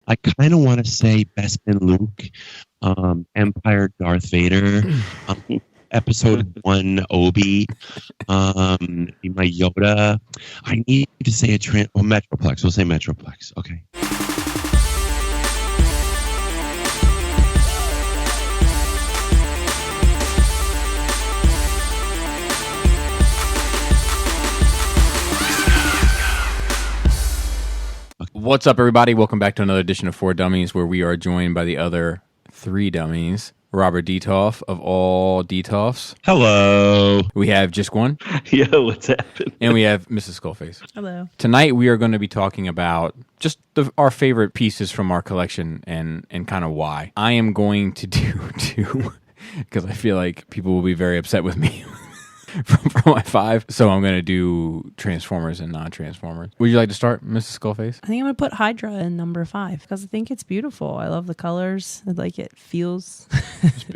I kind of want to say Bespin Luke, Empire Darth Vader, Episode 1 Obi, my Yoda. I need to say Metroplex. We'll say Metroplex. Okay. What's up, everybody? Welcome back to another edition of 4 Dummies, where we are joined by the other 3 dummies. Robert Detoff of all Detoffs. Hello. We have Just One. Yo, what's happening? And we have Mrs. Skullface. Hello. Tonight we are going to be talking about just our favorite pieces from our collection and kind of why. I am going to do two, because I feel like people will be very upset with me. from my 5. So I'm going to do Transformers and non-Transformers. Would you like to start, Mrs. Skullface? I think I'm going to put Hydra in number 5 because I think it's beautiful. I love the colors. Like it feels...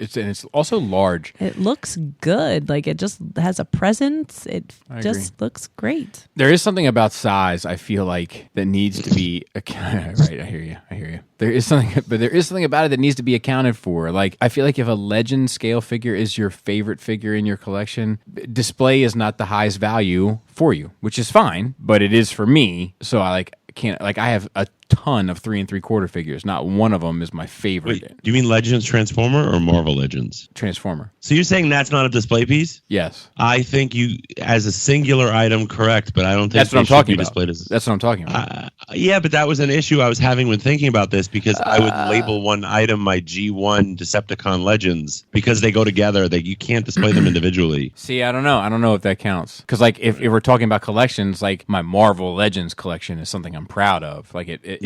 it's also large. It looks good. Like it just has a presence. It just looks great. There is something about size, I feel like, that needs to be... Right, I hear you. There is something about it that needs to be accounted for. Like, I feel like if a legend scale figure is your favorite figure in your collection, display is not the highest value for you, which is fine, but it is for me. So I I have a ton of 3 3/4 figures. Not one of them is my favorite. Wait, do you mean Legends Transformer or Marvel Legends? Transformer. So you're saying that's not a display piece? Yes. I think you, as a singular item, correct, but I don't think that's what I'm talking about. Displayed as... That's what I'm talking about. Yeah, but that was an issue I was having when thinking about this, because I would label one item my G1 Decepticon Legends because they go together. You can't display them individually. See, I don't know. I don't know if that counts. Because like if we're talking about collections, like my Marvel Legends collection is something I'm proud of. Like it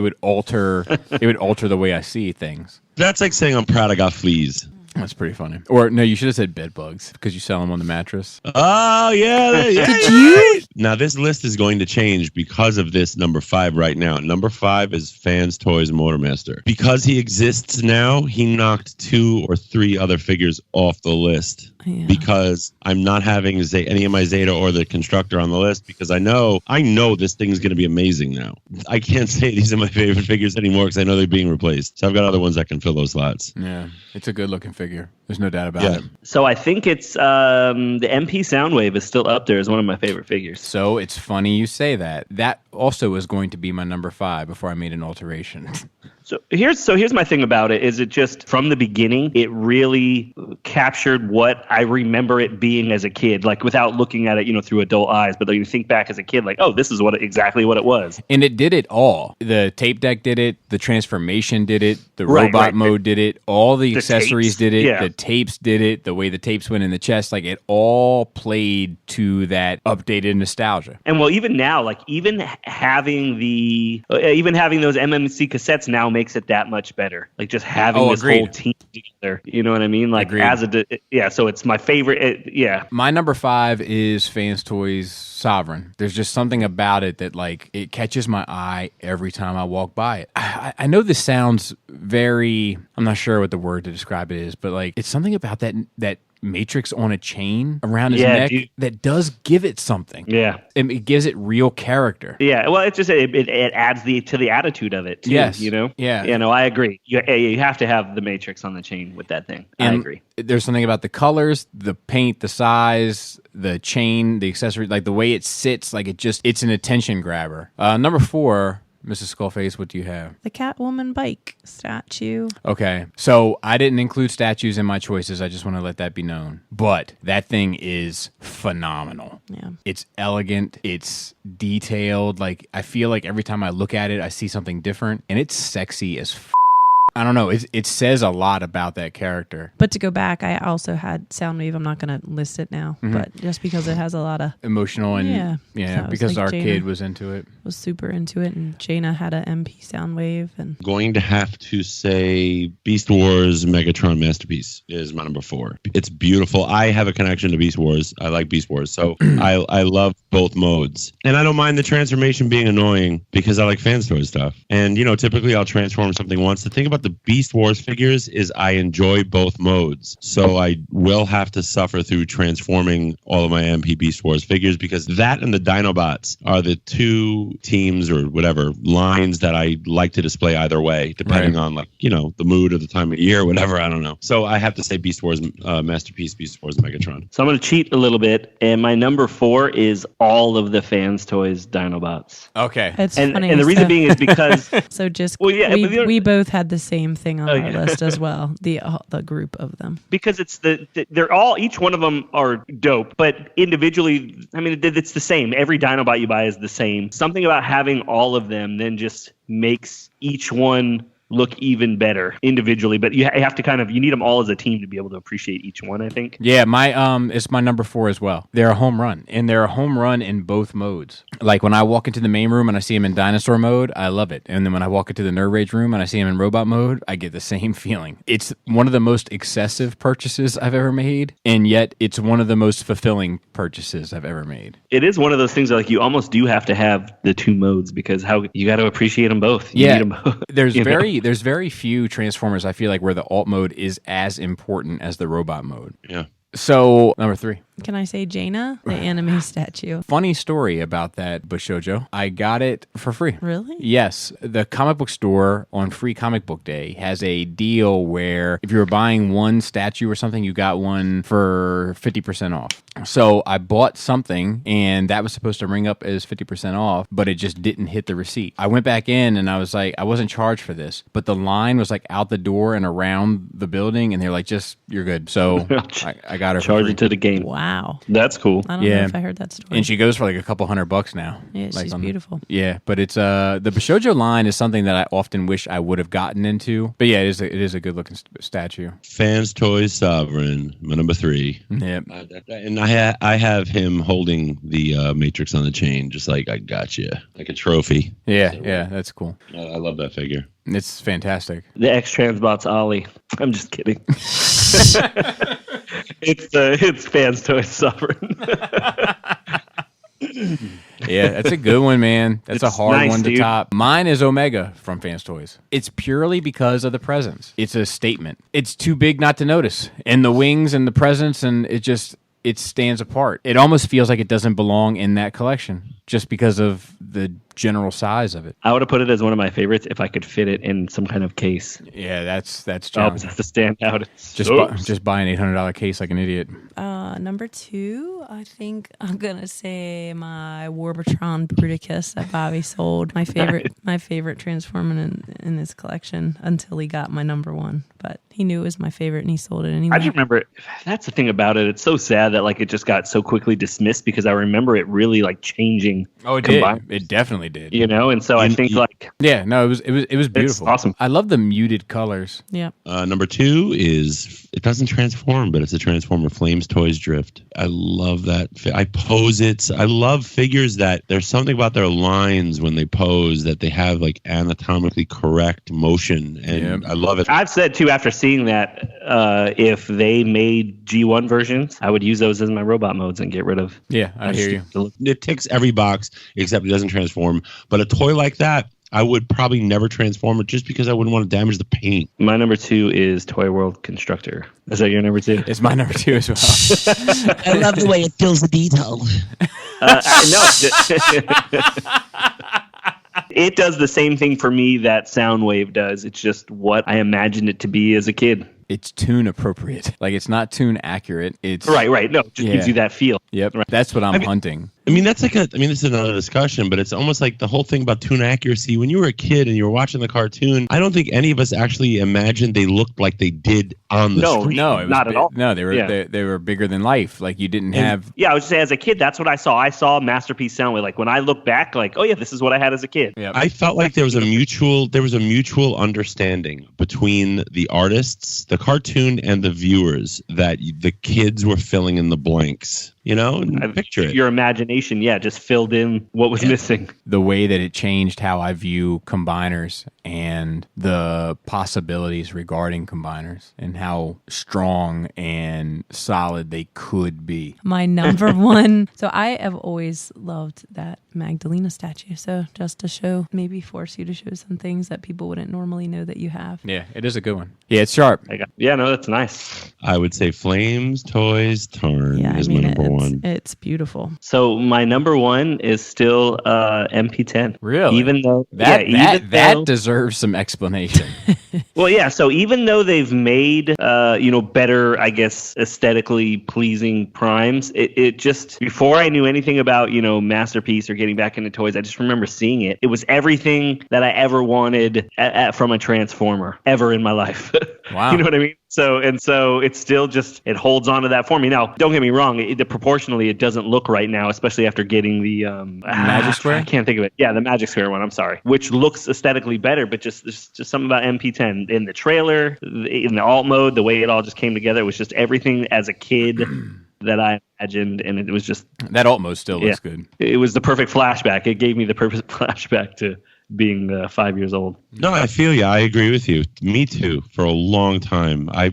would alter the way I see things. That's like saying I'm proud I got fleas. That's pretty funny. Or no, you should have said bed bugs because you sell them on the mattress. Oh yeah. Did you? Now this list is going to change because of this number 5 right now. Number 5 is Fans Toys Motormaster. Because he exists now, he knocked 2 or 3 other figures off the list. Yeah. Because I'm not having any of my Zeta or the Constructor on the list, because I know this thing's going to be amazing now. I can't say these are my favorite figures anymore because I know they're being replaced. So I've got other ones that can fill those slots. Yeah, it's a good looking figure. There's no doubt about it. So I think it's the MP Soundwave is still up there as one of my favorite figures. So it's funny you say that. That also was going to be my number 5 before I made an alteration. So here's my thing about it. Is it just from the beginning, it really captured what I remember it being as a kid, like without looking at it, through adult eyes. But then you think back as a kid, like, oh, this is exactly what it was. And it did it all. The tape deck did it. The transformation did it. The robot mode did it. All the accessories did it. Yeah. The tapes did it. The way the tapes went in the chest, like it all played to that updated nostalgia. And well, even now, like even having those MMC cassettes now makes it that much better. Like just having this whole team together. You know what I mean? Like so it's my favorite. My number 5 is Fans Toys Sovereign. There's just something about it that like it catches my eye every time I walk by it. I know this sounds very, I'm not sure what the word to describe it is, but like it's something about that matrix on a chain around his neck that does give it something. Yeah. It gives it real character. Yeah. Well, it adds to the attitude of it too, yes. Yeah. I agree. You have to have the matrix on the chain with that thing. I agree. There's something about the colors, the paint, the size, the chain, the accessory, like the way it sits, like it's an attention grabber. Number 4, Mrs. Skullface, what do you have? The Catwoman bike statue. Okay, so I didn't include statues in my choices. I just want to let that be known. But that thing is phenomenal. Yeah. It's elegant. It's detailed. Like, I feel like every time I look at it, I see something different. And it's sexy as I don't know. It says a lot about that character. But to go back, I also had Soundwave. I'm not going to list it now, but just because it has a lot of emotional and because like our kid was into it. Was super into it, and Jaina had an MP Soundwave. And going to have to say Beast Wars Megatron Masterpiece is my number 4. It's beautiful. I have a connection to Beast Wars. I like Beast Wars, so I love both modes, and I don't mind the transformation being annoying because I like Fans Toys stuff. And typically I'll transform something once. The thing about about the Beast Wars figures is I enjoy both modes. So I will have to suffer through transforming all of my MP Beast Wars figures because that and the Dinobots are the two teams or whatever lines that I like to display either way, depending on the mood or the time of year or whatever. I don't know. So I have to say Beast Wars Masterpiece, Beast Wars Megatron. So I'm going to cheat a little bit, and my number 4 is all of the Fans Toys Dinobots. Okay. It's And funny. the reason being is because so just we both had the same thing on our list as well. The group of them. Because it's they're all, each one of them are dope, but individually, I mean, it's the same. Every Dinobot you buy is the same. Something about having all of them then just makes each one look even better individually, but you have to you need them all as a team to be able to appreciate each one, I think. Yeah, it's my number 4 as well. They're a home run, and they're a home run in both modes. Like when I walk into the main room and I see them in dinosaur mode, I love it. And then when I walk into the Nerd Rage room and I see them in robot mode, I get the same feeling. It's one of the most excessive purchases I've ever made, and yet it's one of the most fulfilling purchases I've ever made. It is one of those things that you almost do have to have the two modes because you got to appreciate them both. You need them both. There's very few Transformers I feel like where the alt mode is as important as the robot mode. Yeah. So, number 3. Can I say Jaina, the anime statue? Funny story about that Bushojo. I got it for free. Really? Yes. The comic book store on Free Comic Book Day has a deal where if you were buying one statue or something, you got one for 50% off. So I bought something, and that was supposed to ring up as 50% off, but it just didn't hit the receipt. I went back in, and I was like, I wasn't charged for this, but the line was like out the door and around the building, and they're like, you're good. So I got her for Charge free. it to the game. Wow. That's cool. I don't know if I heard that story. And she goes for like a couple $100 now. Yeah, she's beautiful. Yeah, but it's the Bishojo line is something that I often wish I would have gotten into. But yeah, it is a good looking statue. Fans Toys Sovereign, my number 3. Yep. And I have him holding the Matrix on the chain, just like I got you, like a trophy. Yeah, that's cool. I love that figure. It's fantastic. The X-Transbots Ollie. I'm just kidding. It's Fans Toys Sovereign. Yeah, that's a good one, man. That's a hard one to dude. top. Mine is Omega from Fans Toys. It's purely because of the presence. It's a statement. It's too big not to notice. And the wings and the presence, and it stands apart. It almost feels like it doesn't belong in that collection just because of the general size of it. I would have put it as one of my favorites if I could fit it in some kind of case. Yeah, that's It challenging. has to stand out. Just buy an $800 case like an idiot. Number 2, I think I'm gonna say my Warbatron Bruticus that Bobby sold. My favorite Transformer in his collection until he got my number 1. But he knew it was my favorite and he sold it anyway. I just remember that's the thing about it. It's so sad that it just got so quickly dismissed because I remember it really changing. Oh, it did. It definitely did. And so I think yeah, no, it was beautiful. awesome. I love the muted colors. Yeah. Number 2 is, it doesn't transform, but it's a Transformer Flames Toys Drift. I love that. I pose it. I love figures that there's something about their lines when they pose that they have anatomically correct motion, and I love it. I've said too after seeing that, if they made G1 versions, I would use those as my robot modes and get rid of. Yeah, I hear you. It ticks every box except it doesn't transform. But a toy like that, I would probably never transform it just because I wouldn't want to damage the paint. My number 2 is Toy World Constructor. Is that your number 2? It's my number 2 as well. I love the way it fills the detail. It does the same thing for me that Soundwave does. It's just what I imagined it to be as a kid. It's tune appropriate. It's not tune accurate. It's right. No, it just gives you that feel. Yep. Right. That's what I'm hunting. This is another discussion, but it's almost like the whole thing about tune accuracy. When you were a kid and you were watching the cartoon, I don't think any of us actually imagined they looked like they did on the screen. No, it was not at all. No, they were bigger than life. You didn't have. Yeah, I was just saying, as a kid, that's what I saw. I saw Masterpiece Soundwave. When I look back, oh yeah, this is what I had as a kid. Yep. I felt like there was a mutual understanding between the artists, the cartoon, and the viewers that the kids were filling in the blanks. Picture it. Your imagination, just filled in what was missing. The way that it changed how I view combiners and and the possibilities regarding combiners and how strong and solid they could be. My number one. So I have always loved that Magdalena statue. So just to show, maybe force you to show some things that people wouldn't normally know that you have. Yeah, it is a good one. Yeah, it's sharp. Yeah, no, that's nice. I would say Flames Toys Tarn is my number one. It's beautiful. So my number one is still MP10. Really? Even though that deserves some explanation. Well, yeah. So even though they've made better, I guess, aesthetically pleasing primes, it just, before I knew anything about Masterpiece or getting back into toys, I just remember seeing it. It was everything that I ever wanted from a Transformer ever in my life. Wow. You know what I mean? So it's still just, it holds on to that for me. Now, don't get me wrong, proportionally it doesn't look right now, especially after getting the Magic Square? I can't think of it. Yeah, the Magic Square one, I'm sorry. Which looks aesthetically better, but just something about MP10 in the trailer, in the alt mode, the way it all just came together. It was just everything as a kid that I imagined, and it was just, that alt mode still looks good. It was the perfect flashback. It gave me the perfect flashback to being 5 years old. No, I feel you. I agree with you. Me too. For a long time, I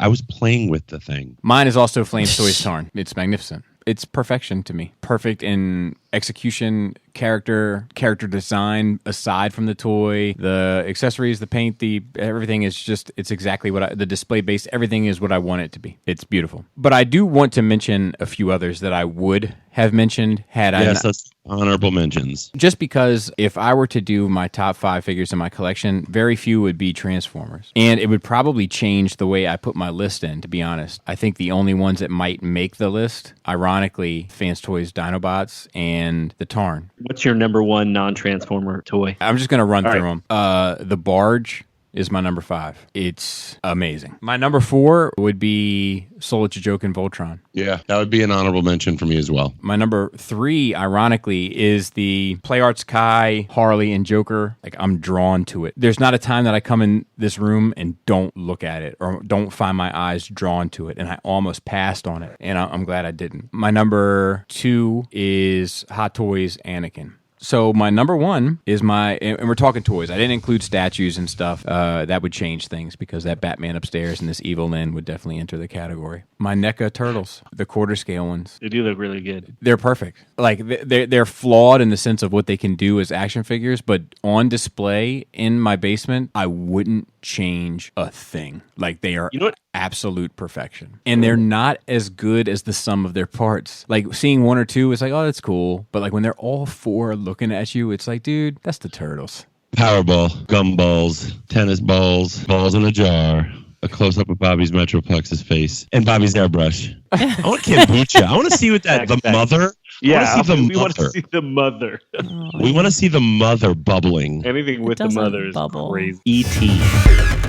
was playing with the thing. Mine is also Flames Toys Tarn. It's magnificent. It's perfection to me. Perfect in execution, character design, aside from the toy, the accessories, the paint, everything is just, it's exactly what the display base, everything is what I want it to be. It's beautiful. But I do want to mention a few others that I would have mentioned had I Yes, that's honorable mentions. Just because if I were to do my top 5 figures in my collection, very few would be Transformers. And it would probably change the way I put my list in, to be honest. I think the only ones that might make the list, ironically, Fans Toys Dinobots and the Tarn. What's your number one non-Transformer toy? I'm just going to run through them. The Barge is my number 5. It's amazing. My number 4 would be Soul Joke and Voltron. Yeah, that would be an honorable mention for me as well. My number 3, ironically, is the Play Arts Kai, Harley, and Joker. Like, I'm drawn to it. There's not a time that I come in this room and don't look at it or don't find my eyes drawn to it, and I almost passed on it, and I'm glad I didn't. My number 2 is Hot Toys Anakin. So my number 1 is and we're talking toys. I didn't include statues and stuff. That would change things because that Batman upstairs and this Evil Lyn would definitely enter the category. My NECA Turtles, the quarter scale ones. They do look really good. They're perfect. Like they're flawed in the sense of what they can do as action figures, but on display in my basement, I wouldn't change a thing. Like they are absolute perfection. And they're not as good as the sum of their parts. Like seeing 1 or 2, it's like, oh, that's cool. But like when they're all 4 looking at you, it's like, dude, that's the Turtles. Powerball, gumballs, tennis balls, balls in a jar, a close-up of Bobby's Metroplex's face, and Bobby's airbrush. I want kombucha. I want to see what the mother. Yeah, we want to see the mother. We want to see the mother bubbling. Anything with the mother is bubble. crazy. E.T.